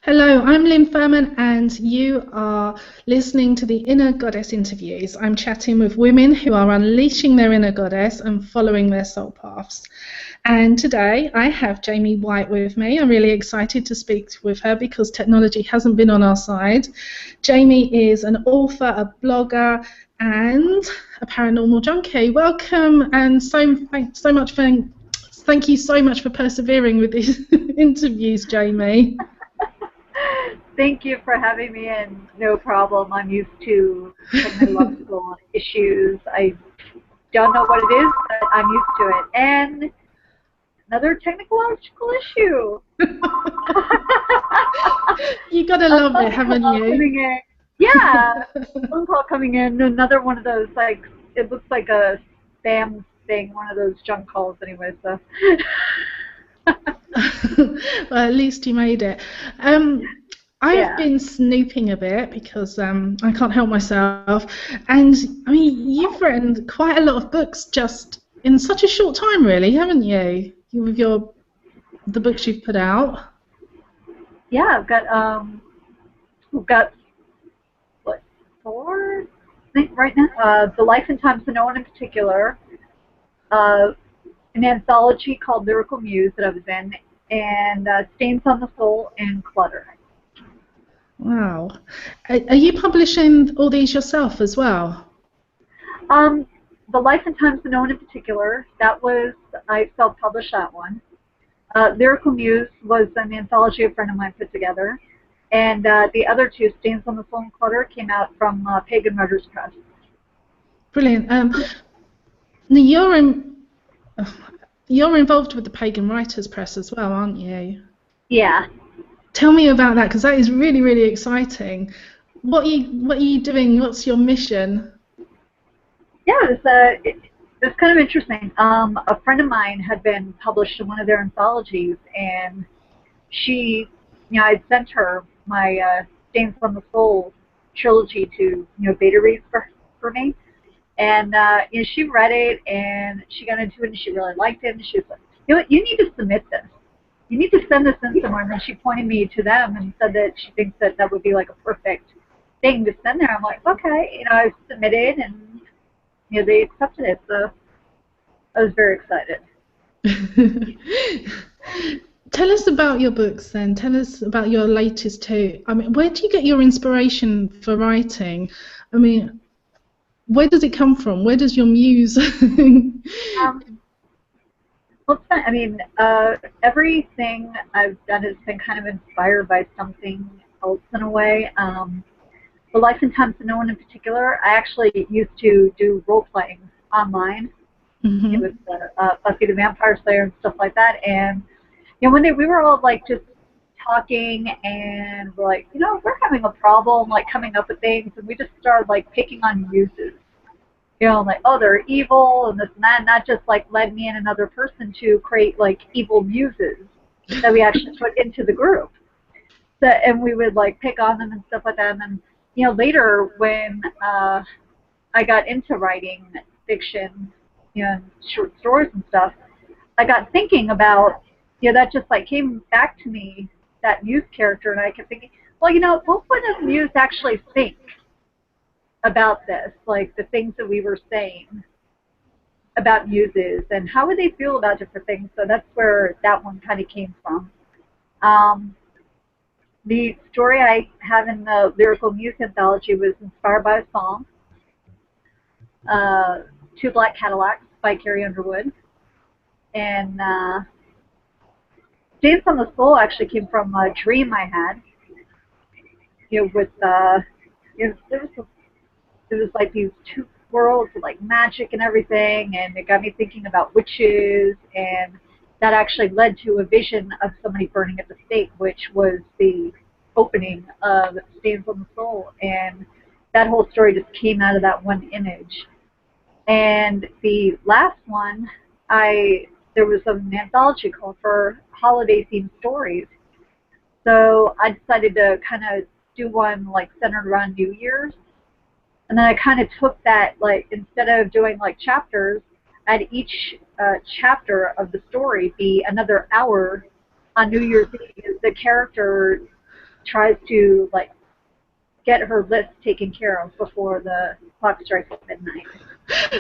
Hello, I'm Lynn Furman, and you are listening to the Inner Goddess Interviews. I'm chatting with women who are unleashing their inner goddess and following their soul paths. And today I have Jamie White with me. I'm really excited to speak with her because technology hasn't been on our side. Jamie is an author, a blogger, and a paranormal junkie. Welcome, and thank you so much for persevering with these interviews, Jamie. Thank you for having me in. No problem. I'm used to technological issues. I don't know what it is, but I'm used to it. And another technological issue. You gotta love it, haven't you? Yeah, phone call coming in. Another one of those, like, it looks like a spam thing, one of those junk calls anyway, so. Well, at least you made it. I've been snooping a bit because I can't help myself. And I mean, you've written quite a lot of books just in such a short time, really, haven't you? With the books you've put out. Yeah, we've got what, four? I think right now. The Life and Times of No One in Particular. An anthology called Lyrical Muse that I was in, and Stains on the Soul and Clutter. Wow. Are you publishing all these yourself as well? The Life and Times of No One in Particular, I self-published that one. Lyrical Muse was an anthology a friend of mine put together. And the other two, Stains on the Soul and Clutter, came out from Pagan Writers Press. Brilliant. You're involved with the Pagan Writers Press as well, aren't you? Yeah. Tell me about that, because that is really, really exciting. What are you doing? What's your mission? Yeah, it was kind of interesting. A friend of mine had been published in one of their anthologies, and I'd sent her my Stains on the Soul trilogy to, beta read for me. And, she read it, and she got into it, and she really liked it, and she was like, you know what, you need to submit this. You need to send this in somewhere. And then she pointed me to them and said that she thinks that would be like a perfect thing to send there. I'm like, okay. I submitted, and, they accepted it. So I was very excited. Tell us about your books then. Tell us about your latest two. I mean, where do you get your inspiration for writing? I mean, where does it come from? Where does your muse? Well, it's fun. I mean, everything I've done has been kind of inspired by something else in a way. The Life and Times of No One in Particular, I actually used to do role-playing online. Mm-hmm. It was Buffy the Vampire Slayer and stuff like that. And, one day we were all, like, just talking, and we're like, we're having a problem, like, coming up with things. And we just started, like, picking on muses. Like, oh, they're evil and this and that, and that just, like, led me and another person to create, like, evil muses that we actually put into the group. So, and we would, like, pick on them and stuff like that. And then, later when I got into writing fiction, short stories and stuff, I got thinking about, that just, like, came back to me, that muse character, and I kept thinking, well, what would a muse actually think about this, like the things that we were saying about muses, and how would they feel about different things? So that's where that one kind of came from. The story I have in the Lyrical Muse anthology was inspired by a song, Two Black Cadillacs by Carrie Underwood. And Stains on the Soul actually came from a dream I had, with, there was like these two worlds of like magic and everything, and it got me thinking about witches, and that actually led to a vision of somebody burning at the stake, which was the opening of Stains on the Soul, and that whole story just came out of that one image. And the last one, there was an anthology called for holiday themed stories, so I decided to kind of do one like centered around New Year's. And then I kind of took that, like, instead of doing, like, chapters, I had each chapter of the story be another hour on New Year's Eve. The character tries to like get her list taken care of before the clock strikes midnight.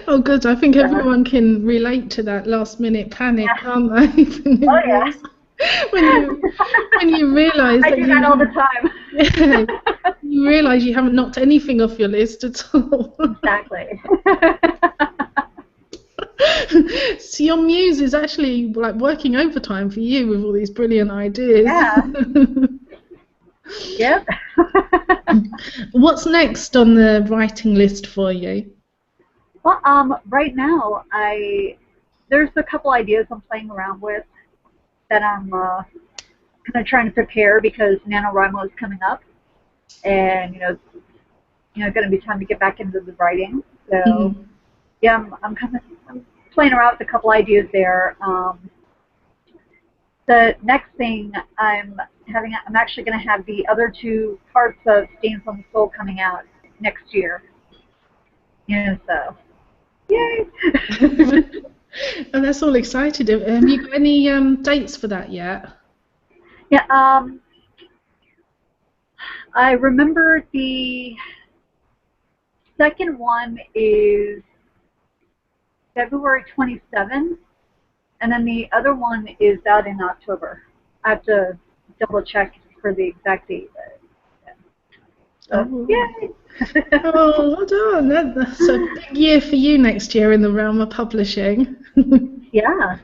Oh, good. I think everyone can relate to that last-minute panic, can't they? Oh yeah. when you realise I that do that all the time. Yeah, you realise you haven't knocked anything off your list at all. Exactly. So your muse is actually like working overtime for you with all these brilliant ideas. Yeah. Yep. What's next on the writing list for you? Well, right now there's a couple ideas I'm playing around with that I'm kind of trying to prepare because NaNoWriMo is coming up, and it's going to be time to get back into the writing. So yeah, I'm playing around with a couple ideas there. The next thing I'm actually going to have the other two parts of Stains on the Soul coming out next year. So yay! And that's all excited. Have you got any dates for that yet? Yeah. I remember the second one is February 27th, and then the other one is out in October. I have to double check for the exact date. Oh. Yay! Oh, well done. That's a big year for you next year in the realm of publishing. Yeah.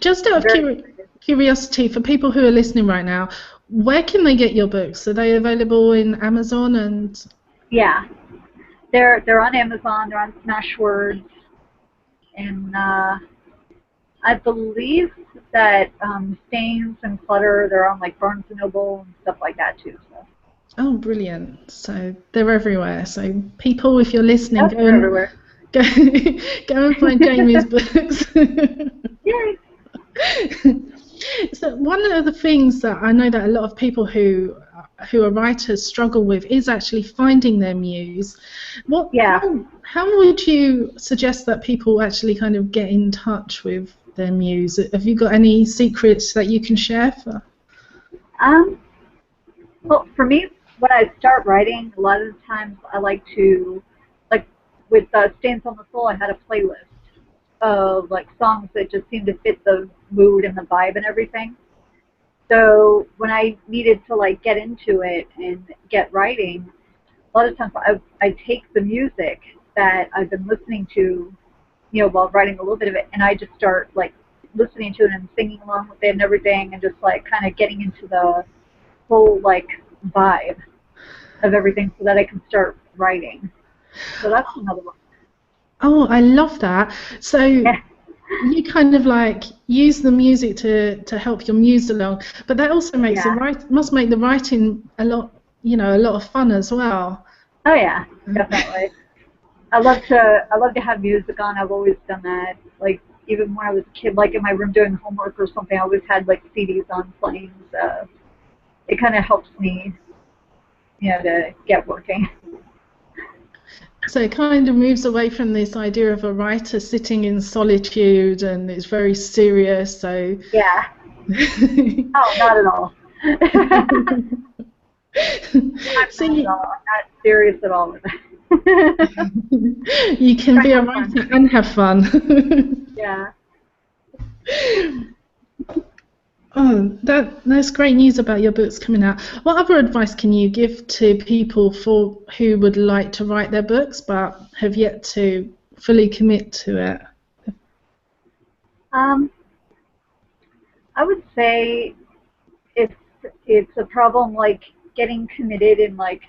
Just out of curiosity, for people who are listening right now, where can they get your books? Are they available in Amazon and? Yeah, they're on Amazon. They're on Smashwords, and I believe that Stains and Clutter, they're on like Barnes and Noble and stuff like that too. So. Oh, brilliant! So they're everywhere. So people, if you're listening, They're everywhere. Go and find Jamie's books. Yay! So one of the things that I know that a lot of people who are writers struggle with is actually finding their muse. How would you suggest that people actually kind of get in touch with their muse? Have you got any secrets that you can share? Well, for me, when I start writing, a lot of the times I like to, like with Stains on the Soul, I had a playlist of like songs that just seemed to fit the mood and the vibe and everything. So when I needed to like get into it and get writing, a lot of times I take the music that I've been listening to, while writing a little bit of it, and I just start like listening to it and singing along with it and everything, and just like kind of getting into the whole like vibe of everything so that I can start writing. So that's another one. Oh, I love that. So you kind of like use the music to help your muse along, but that also makes must make the writing a lot of fun as well. Oh yeah, definitely. I love to have music on. I've always done that. Like even when I was a kid, like in my room doing homework or something, I always had like CDs on playing. So it kind of helps me, to get working. So it kind of moves away from this idea of a writer sitting in solitude and it's very serious. So yeah. Oh, not at all. I'm not serious at all with it. You can be a writer and have fun. Yeah. Oh, that's great news about your books coming out. What other advice can you give to people who would like to write their books but have yet to fully commit to it? I would say it's a problem like getting committed and like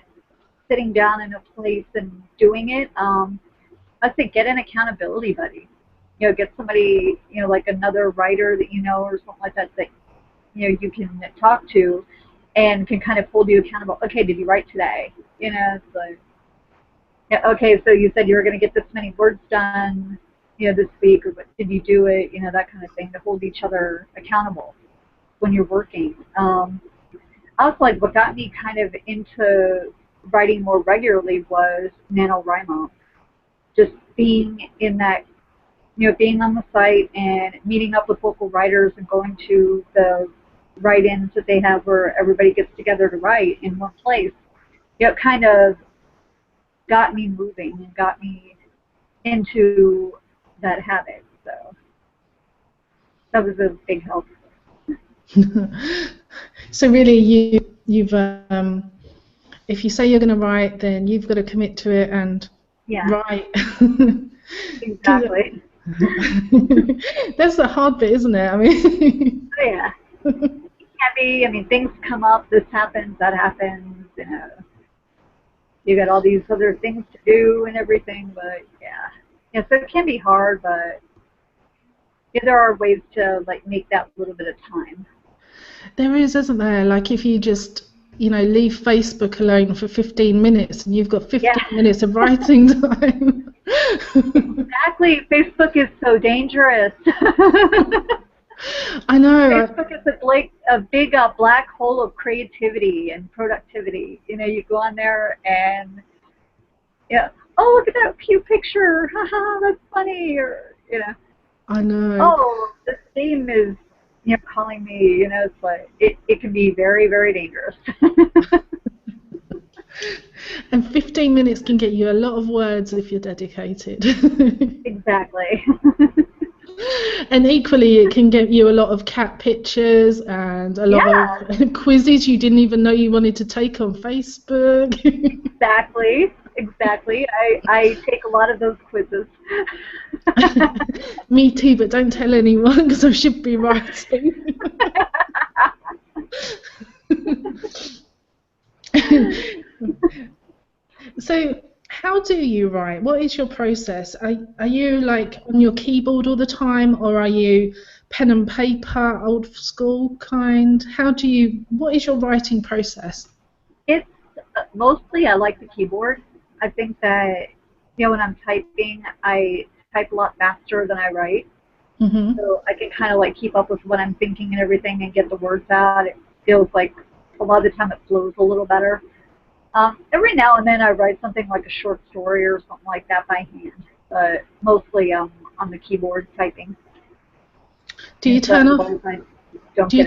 sitting down in a place and doing it. I'd say get an accountability buddy. Get somebody, like another writer that or something like that you can talk to and can kind of hold you accountable. Okay, did you write today? It's like, yeah, okay, so you said you were going to get this many words done, this week, or did you do it? That kind of thing, to hold each other accountable when you're working. Also, like what got me kind of into writing more regularly was NaNoWriMo. Just being in that, being on the site and meeting up with local writers and going to the write-ins that they have where everybody gets together to write in one place, it kind of got me moving and got me into that habit. So that was a big help. So really, you've if you say you're going to write, then you've got to commit to it and write. Exactly. That's the hard bit, isn't it? I mean. Yeah. It can be. I mean, things come up. This happens. That happens. You got all these other things to do and everything. But yeah. So it can be hard, but there are ways to like make that little bit of time. There is, isn't there? Like if you just, leave Facebook alone for 15 minutes and you've got 15 minutes of writing time. Exactly. Facebook is so dangerous. I know. Facebook is a big black hole of creativity and productivity. You go on there and, oh, look at that cute picture. Haha, that's funny. Or, I know. Oh, this theme is, calling me. It's like, it can be very, very dangerous. And 15 minutes can get you a lot of words if you're dedicated. Exactly. And equally, it can get you a lot of cat pictures and a lot of quizzes you didn't even know you wanted to take on Facebook. Exactly. I take a lot of those quizzes. Me too, but don't tell anyone because I should be writing. So, how do you write? What is your process? Are you like on your keyboard all the time, or are you pen and paper, old school kind? What is your writing process? It's mostly I like the keyboard. I think that, when I'm typing, I type a lot faster than I write. Mm-hmm. So I can kind of like keep up with what I'm thinking and everything and get the words out. It feels like a lot of the time it flows a little better. Every now and then I write something like a short story or something like that by hand, but mostly on the keyboard typing. Do you turn off? Do you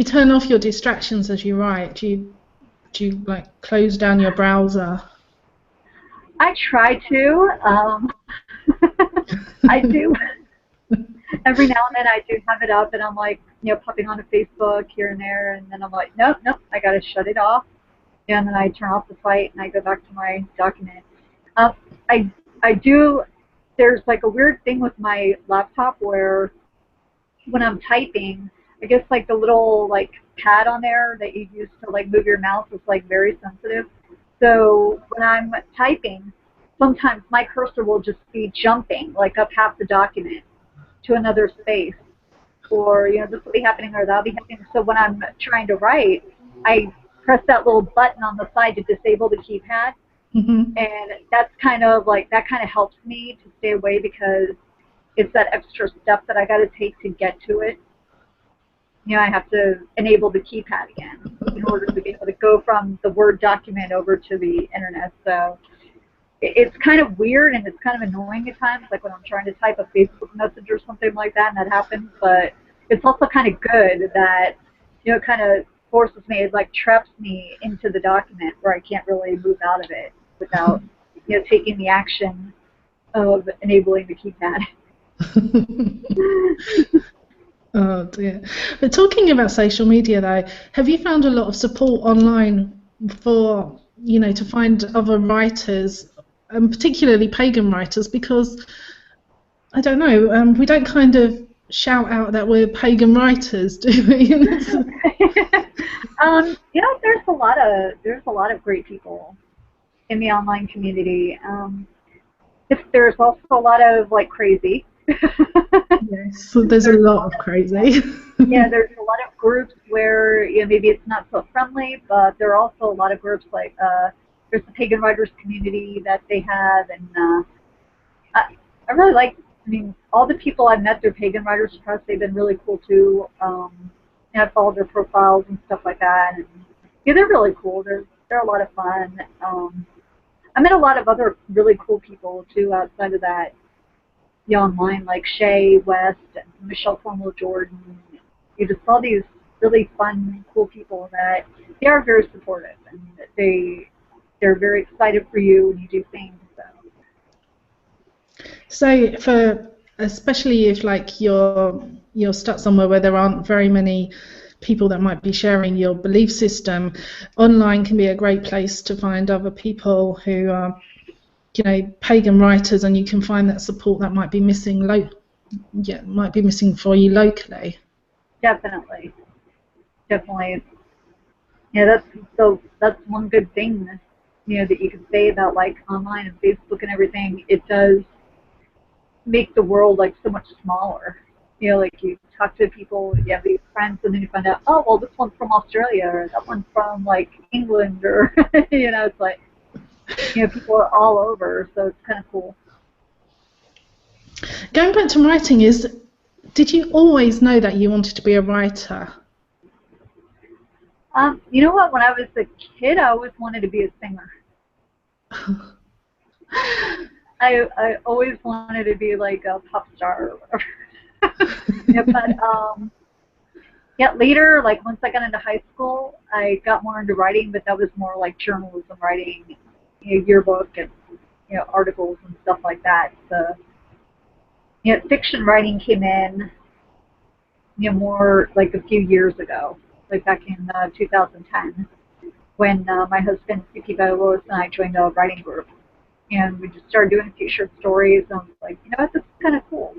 turn off your distractions as you write? Do you like close down your browser? I try to. I do. Every now and then I do have it up, and I'm like, popping onto Facebook here and there, and then I'm like, nope, I got to shut it off, and then I turn off the site and I go back to my document. I do. There's like a weird thing with my laptop where when I'm typing, I guess like the little like pad on there that you use to like move your mouse is like very sensitive. So when I'm typing, sometimes my cursor will just be jumping like up half the document to another space, or this will be happening or that'll be happening. So when I'm trying to write, I press that little button on the side to disable the keypad, and that's kind of helps me to stay away because it's that extra step that I got to take to get to it. I have to enable the keypad again in order to be able to go from the Word document over to the internet. So it's kind of weird and it's kind of annoying at times, like when I'm trying to type a Facebook message or something like that, and that happens. But it's also kind of good that, it kind of forces me, it like traps me into the document where I can't really move out of it without, taking the action of enabling the keypad. Oh dear. But talking about social media though, have you found a lot of support online for, to find other writers, and particularly pagan writers, because I don't know, we don't kind of shout out that we're pagan writers, do we? There's a lot of great people in the online community. There's also a lot of like crazy. Yes, so there's a lot of crazy. Yeah, there's a lot of groups where maybe it's not so friendly, but there are also a lot of groups like there's the Pagan Writers community that they have, and I really like. I mean, all the people I've met through Pagan Writers Press, they've been really cool too. And I followed their profiles and stuff like that, and they're really cool. They're a lot of fun. I met a lot of other really cool people too outside of that. Online, like Shay West and Michelle Formula Jordan. you just saw these really fun, cool people that they are very supportive, and they're very excited for you when you do things. So for especially if like you're stuck somewhere where there aren't very many people that might be sharing your belief system, online can be a great place to find other people who are, you know, pagan writers, and you can find that support that might be missing might be missing for you locally. Definitely, definitely. Yeah, that's one good thing, that you can say about like online and Facebook and everything. It does make the world like so much smaller. Like you talk to people, you have these friends, and then you find out, oh, well, this one's from Australia, or that one's from like England, or it's like, people are all over, so it's kind of cool. Going back to writing, did you always know that you wanted to be a writer? You know what? When I was a kid, I always wanted to be a singer. I always wanted to be like a pop star or whatever. But yeah, later, like once I got into high school, I got more into writing, but that was more like journalism writing, yearbook and articles and stuff like that. So fiction writing came in, more like a few years ago, like back in 2010, when my husband Vicky Villalobos and I joined a writing group. And we just started doing a few short stories, and I was like, this is kind of cool.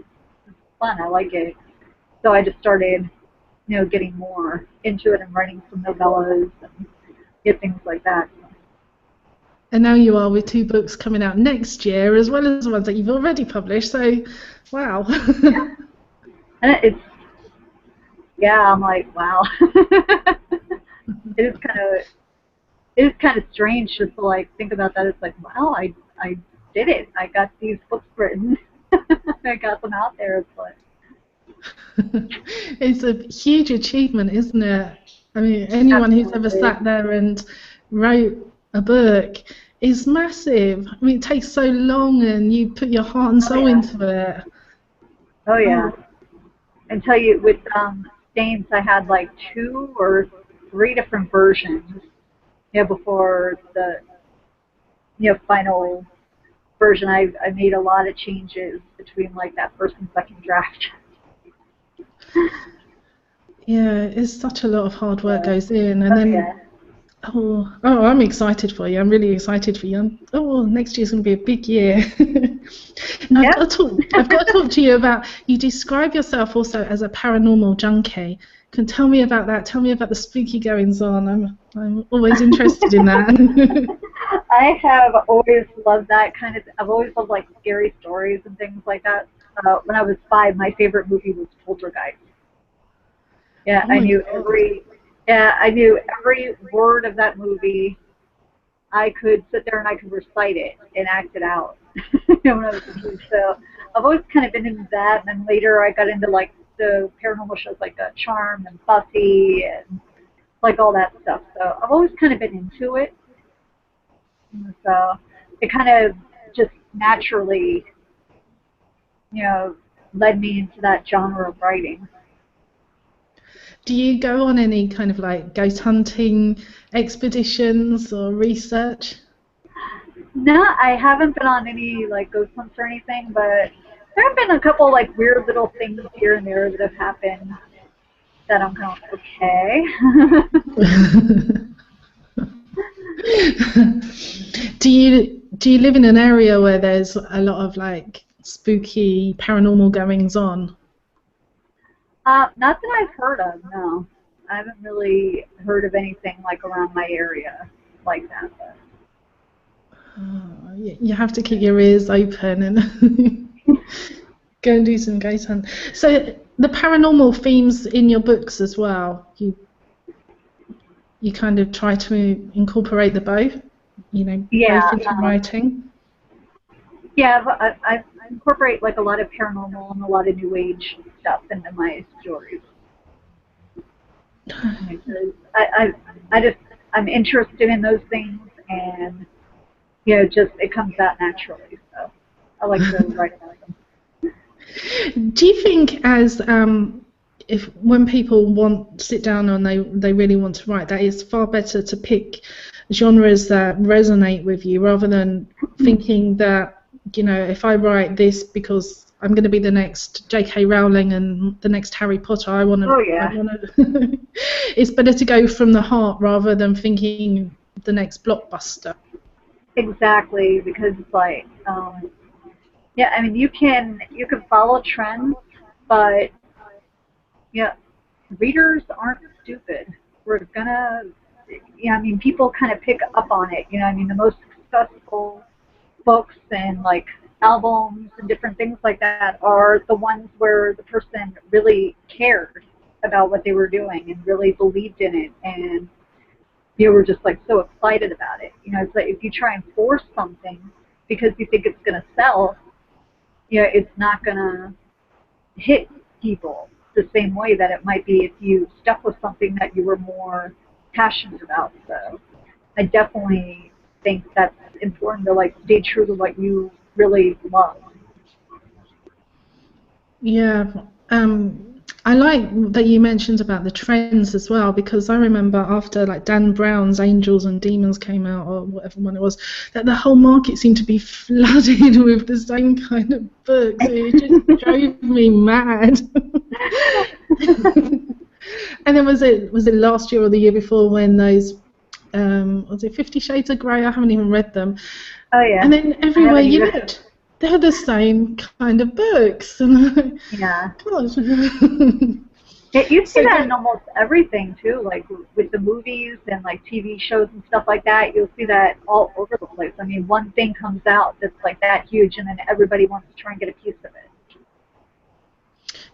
It's fun. I like it. So I just started, getting more into it and writing some novellas and things like that. And now you are with 2 books coming out next year, as well as the ones that you've already published. So, wow. Yeah. And I'm like, wow. It is kind of strange just to like think about that. It's like, wow, I did it. I got these books written. I got them out there. It's like it's a huge achievement, isn't it? I mean, anyone who's ever sat there and wrote a book is massive. I mean, it takes so long, and you put your heart and soul into it. Oh yeah. And tell you, with Stains, I had like 2 or 3 different versions. Before the final version. I made a lot of changes between like that first and second draft. Yeah, it's such a lot of hard work goes in, and then I'm excited for you. I'm really excited for you. Next year's going to be a big year. I've got to talk to you about. You describe yourself also as a paranormal junkie. Can tell me about that. Tell me about the spooky goings on. I'm always interested in that. I have always loved that kind of. I've always loved like scary stories and things like that. When I was 5, my favorite movie was Poltergeist. Yeah, I knew every word of that movie. I could sit there and I could recite it and act it out when I was a kid. So I've always kind of been into that. And then later I got into like the paranormal shows like Charmed and Buffy and like all that stuff. So I've always kind of been into it. And so it kind of just naturally, led me into that genre of writing. Do you go on any kind of like ghost hunting expeditions or research? No, I haven't been on any like ghost hunts or anything, but there have been a couple like weird little things here and there that have happened that I'm kind of okay. Do you live in an area where there's a lot of like spooky paranormal goings on? Not that I've heard of, no. I haven't really heard of anything like around my area like that. But. You have to keep your ears open and go and do some ghost hunt. So the paranormal themes in your books as well, you kind of try to incorporate the both, both into writing. Yeah, I incorporate like a lot of paranormal and a lot of new age stuff into my stories. I'm interested in those things, and it comes out naturally. So I like to write about them. Do you think as if when people sit down and they really want to write, that it's far better to pick genres that resonate with you rather than thinking that, if I write this because I'm going to be the next J.K. Rowling and the next Harry Potter, I want to. Oh yeah. It's better to go from the heart rather than thinking the next blockbuster. Exactly, because it's like, yeah, I mean, you can follow trends, but yeah, readers aren't stupid. We're gonna, I mean, people kind of pick up on it. I mean, the most successful books and like albums and different things like that are the ones where the person really cared about what they were doing and really believed in it, and were just like so excited about it. It's like if you try and force something because you think it's going to sell, it's not going to hit people the same way that it might be if you stuck with something that you were more passionate about. So I definitely think that's important to like stay true to what you really love. Yeah. I like that you mentioned about the trends as well, because I remember after like Dan Brown's Angels and Demons came out, or whatever one it was, that the whole market seemed to be flooded with the same kind of books. It just drove me mad. And then was it last year or the year before when those was it 50 Shades of Grey? I haven't even read them. Oh yeah. And then everywhere you looked, they're the same kind of books. And yeah. Gosh. You see that in almost everything too, like with the movies and like TV shows and stuff like that. You'll see that all over the place. I mean, one thing comes out that's like that huge, and then everybody wants to try and get a piece of it.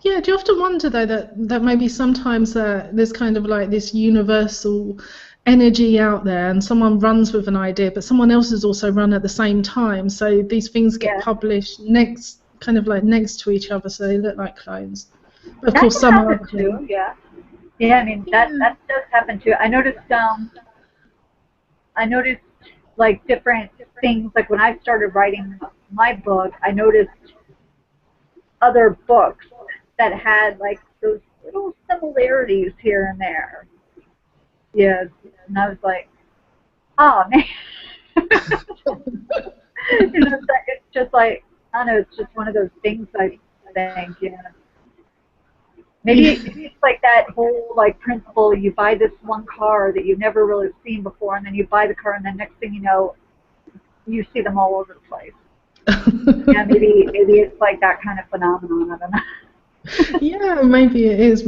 Yeah, do you often wonder though that maybe sometimes there's kind of like this universal energy out there, and someone runs with an idea, but someone else has also run at the same time. So these things get published next to each other, so they look like clones. But of that course, can happen too. Yeah. Yeah, I mean that does happen too. I noticed like different things. Like when I started writing my book, I noticed other books that had like those little similarities here and there. Yeah, and I was like, oh man. It's just like, I don't know, it's just one of those things I think, Maybe it's like that whole like principle, you buy this one car that you've never really seen before, and then you buy the car, and then next thing you know, you see them all over the place. Yeah, maybe it's like that kind of phenomenon, I don't know. Yeah, maybe it is.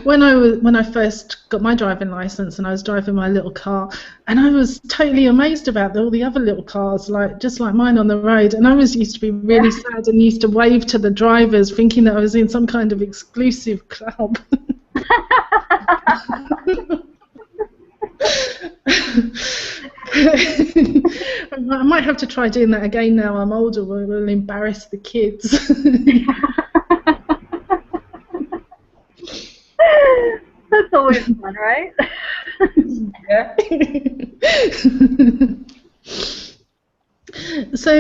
When I first got my driving license and I was driving my little car, and I was totally amazed about all the other little cars, just like mine on the road. And I used to be really sad and used to wave to the drivers, thinking that I was in some kind of exclusive club. I might have to try doing that again now I'm older. We'll embarrass the kids. That's always fun, right? Yeah. So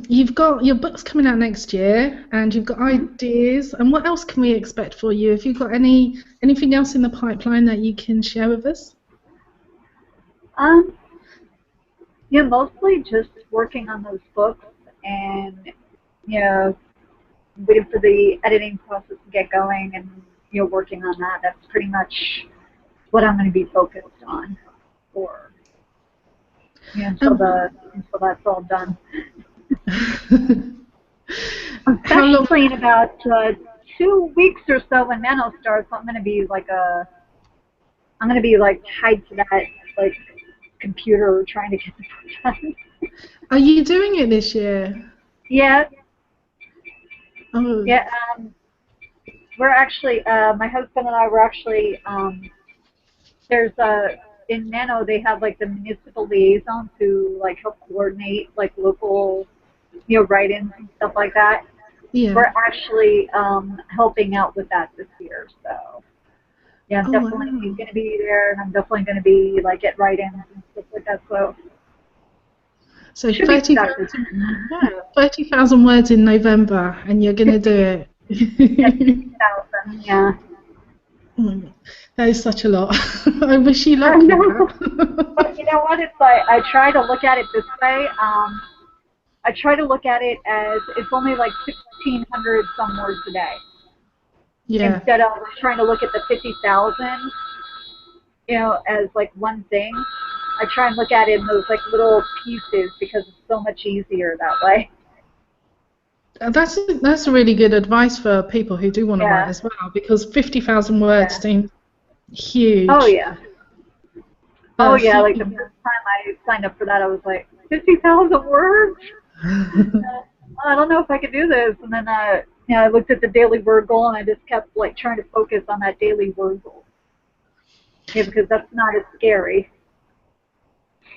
you've got your books coming out next year, and you've got ideas. And what else can we expect for you? Have you got anything else in the pipeline that you can share with us? Yeah, mostly just working on those books and, waiting for the editing process to get going and, working on that. That's pretty much what I'm going to be focused on for, until that's all done. Especially in about 2 weeks or so when Nano starts, I'm going to be tied to that, like, computer trying to get the book done. Are you doing it this year? Yeah. Oh. Yeah. We're actually, my husband and I were actually, there's in Nano they have like the municipal liaisons who like help coordinate like local, write-ins and stuff like that. Yeah. We're actually helping out with that this year, so. Yeah, I'm definitely going to be there, and I'm definitely going to be like at write-ins and stuff like that. So 30,000 words in November, and you're going to do it. Yeah, 50,000. Yeah. That is such a lot. I wish you I luck with know. that. But you know what? It's like I try to look at it this way. I try to look at it as it's only like 1,600 some words a day, Yeah. instead of trying to look at the 50,000, as like one thing. I try and look at it in those like little pieces because it's so much easier that way. That's really good advice for people who do want to write Yeah. as well, because 50,000 words Yeah. seem Oh huge. yeah. Oh But yeah. Like the first time I signed up for that, I was like, 50,000 words. I don't know if I could do this. And then, I looked at the daily word goal, and I just kept like trying to focus on that daily word goal. Yeah, because that's not as scary.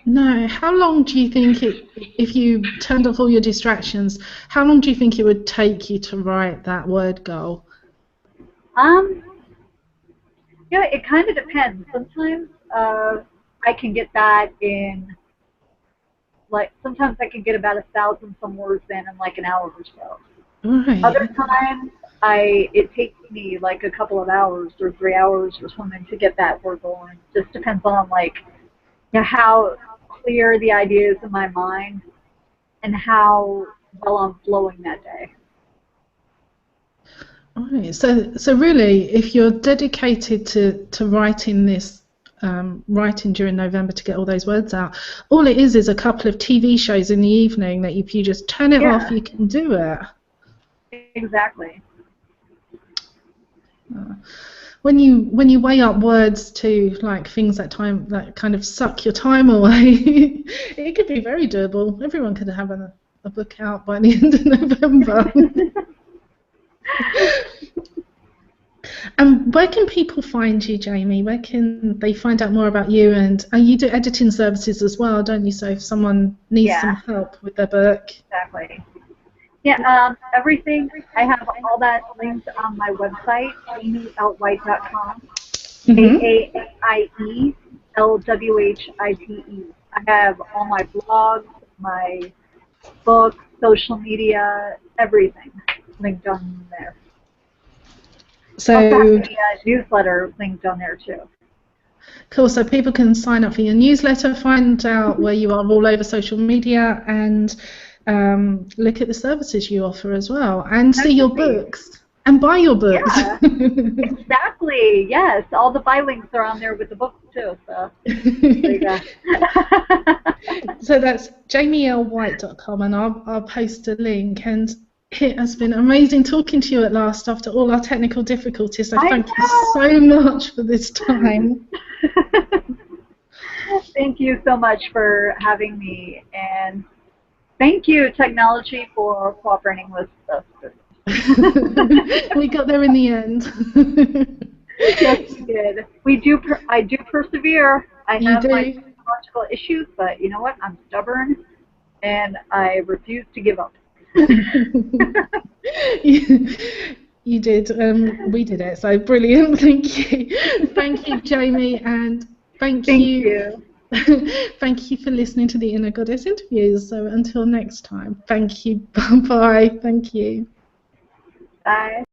no, how long do you think if you turned off all your distractions, how long do you think it would take you to write that word goal? Um, it kind of depends. Sometimes I can get that in like sometimes I can get about 1,000 some words in like an hour or so. Right. Other times it takes me like a couple of hours or 3 hours or something to get that word going. Just depends on like how clear the idea is in my mind and how well I'm flowing that day. Right. So really, if you're dedicated to writing this, writing during November to get all those words out, all it is a couple of TV shows in the evening that if you just turn it off, Yeah, you can do it. exactly. When you weigh up words to like things that kind of suck your time away, it could be very doable. Everyone could have a book out by the end of November. And where can people find you, Jamie? Where can they find out more about you? And you do editing services as well, don't you? So if someone needs some Yeah, help with their book. exactly. Yeah, everything. I have all that linked on my website, jamieLwhite.com. Hmm. AAIELWHITE. I have all my blogs, my books, social media, everything linked on there. Also have So the newsletter linked on there too. cool. So people can sign up for your newsletter, find out where you are all over social media, and look at the services you offer as well, and see your Definitely. books and buy your books. Yeah, exactly. Yes, all the buy links are on there with the books too. So there you go. So that's jamielwhite.com, and I'll post a link. And it has been amazing talking to you at last after all our technical difficulties. So I thank you so much for this time. know. Thank you so much for having me, and thank you, technology, for cooperating with us. We got there in the end. Yes, we did. We do. I do persevere. I You have my do. technological issues, but you know what? I'm stubborn, and I refuse to give up. you, you did. We did it. So brilliant. Thank you. Thank you, Jamie, and thank Thank you. you. Thank you for listening to the Inner Goddess interviews. So until next time, thank you. Bye bye. Thank you. Bye.